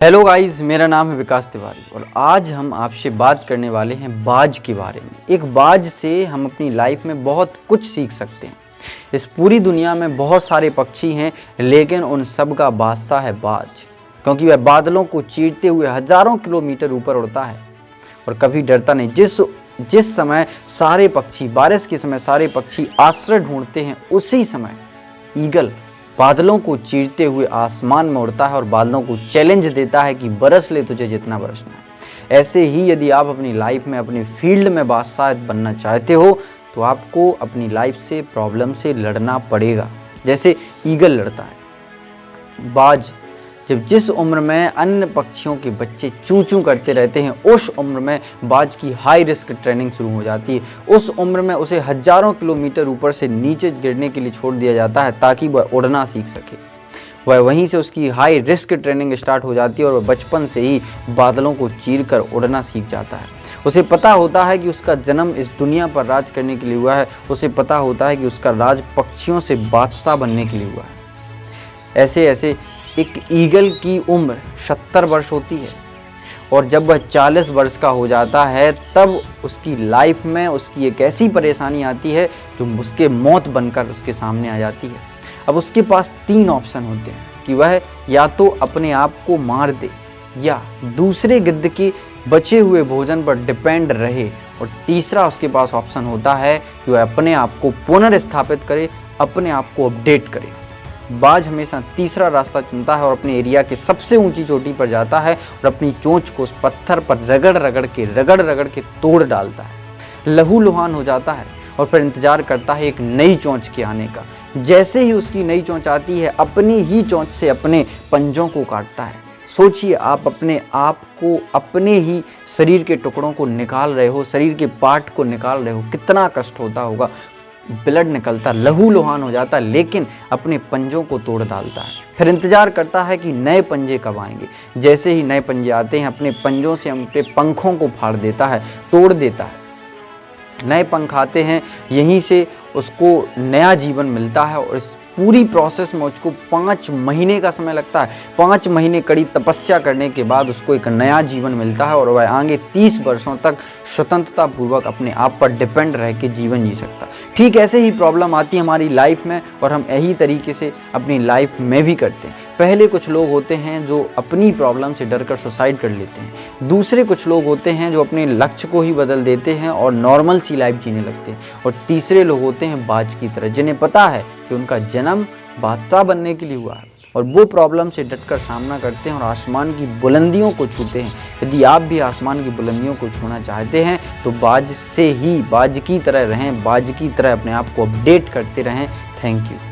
Hello guys, मेरा नाम है विकास तिवारी और आज हम आपसे बात करने वाले हैं बाज के बारे में। एक बाज से हम अपनी लाइफ में बहुत कुछ सीख सकते हैं। इस पूरी दुनिया में बहुत सारे पक्षी हैं, लेकिन उन सब का बादशाह है बाज, क्योंकि वह बादलों को चीरते हुए हजारों किलोमीटर ऊपर उड़ता है और कभी डरता नहीं। जिस समय सारे पक्षी, बारिश के समय सारे पक्षी आश्रय ढूंढते हैं, उसी समय ईगल बादलों को चीरते हुए आसमान में उड़ता है और बादलों को चैलेंज देता है कि बरस ले तुझे जितना बरसना है। ऐसे ही यदि आप अपनी लाइफ में, अपनी फील्ड में बादशाह बनना चाहते हो तो आपको अपनी लाइफ से, प्रॉब्लम से लड़ना पड़ेगा, जैसे ईगल लड़ता है। बाज जब जिस उम्र में अन्य पक्षियों के बच्चे चूं चूं करते रहते हैं, उस उम्र में बाज की हाई रिस्क ट्रेनिंग शुरू हो जाती है। उस उम्र में उसे हजारों किलोमीटर ऊपर से नीचे गिरने के लिए छोड़ दिया जाता है ताकि वह उड़ना सीख सके। वह वहीं से उसकी हाई रिस्क ट्रेनिंग स्टार्ट हो जाती है और वह बचपन से ही बादलों को चीर कर उड़ना सीख जाता है। उसे पता होता है कि उसका जन्म इस दुनिया पर राज करने के लिए हुआ है। उसे पता होता है कि उसका राज पक्षियों से बादशाह बनने के लिए हुआ है। ऐसे ऐसे एक ईगल की उम्र 70 वर्ष होती है और जब वह 40 वर्ष का हो जाता है तब उसकी लाइफ में उसकी एक ऐसी परेशानी आती है जो उसके मौत बनकर उसके सामने आ जाती है। अब उसके पास 3 ऑप्शन होते हैं कि वह या तो अपने आप को मार दे या दूसरे गिद्ध के बचे हुए भोजन पर डिपेंड रहे, और तीसरा उसके पास ऑप्शन होता है कि वह अपने आप को पुनर्स्थापित करे, अपने आप को अपडेट करे। बाज हमेशा तीसरा रास्ता चुनता है और अपने एरिया के सबसे ऊंची चोटी पर जाता है और अपनी चोंच को उस पत्थर पर रगड़ रगड़ के तोड़ डालता है, लहूलुहान हो जाता है और फिर इंतजार करता है एक नई चोंच के आने का। जैसे ही उसकी नई चोंच आती है, अपनी ही चोंच से अपने पंजों को काटता है। सोचिए, आप अपने आप को, अपने ही शरीर के टुकड़ों को निकाल रहे हो, शरीर के पार्ट को निकाल रहे हो, कितना कष्ट होता होगा। ब्लड निकलता, लहूलुहान हो जाता, लेकिन अपने पंजों को तोड़ डालता है। फिर इंतजार करता है कि नए पंजे कब आएंगे। जैसे ही नए पंजे आते हैं, अपने पंजों से अपने पंखों को फाड़ देता है, तोड़ देता है। नए पंख आते हैं, यहीं से उसको नया जीवन मिलता है और इस पूरी प्रोसेस में उसको 5 महीने का समय लगता है। 5 महीने कड़ी तपस्या करने के बाद उसको एक नया जीवन मिलता है और वह आगे 30 वर्षों तक स्वतंत्रता पूर्वक अपने आप पर डिपेंड रह के जीवन जी सकता है। ठीक ऐसे ही प्रॉब्लम आती है हमारी लाइफ में और हम यही तरीके से अपनी लाइफ में भी करते हैं। पहले कुछ लोग होते हैं जो अपनी प्रॉब्लम से डरकर सुसाइड कर लेते हैं। दूसरे कुछ लोग होते हैं जो अपने लक्ष्य को ही बदल देते हैं और नॉर्मल सी लाइफ जीने लगते हैं। और तीसरे लोग होते हैं बाज की तरह, जिन्हें पता है कि उनका जन्म बादशाह बनने के लिए हुआ है और वो प्रॉब्लम से डटकर सामना करते हैं और आसमान की बुलंदियों को छूते हैं। यदि आप भी आसमान की बुलंदियों को छूना चाहते हैं तो बाज से ही, बाज की तरह रहें, बाज की तरह अपने आप को अपडेट करते रहें। Thank you.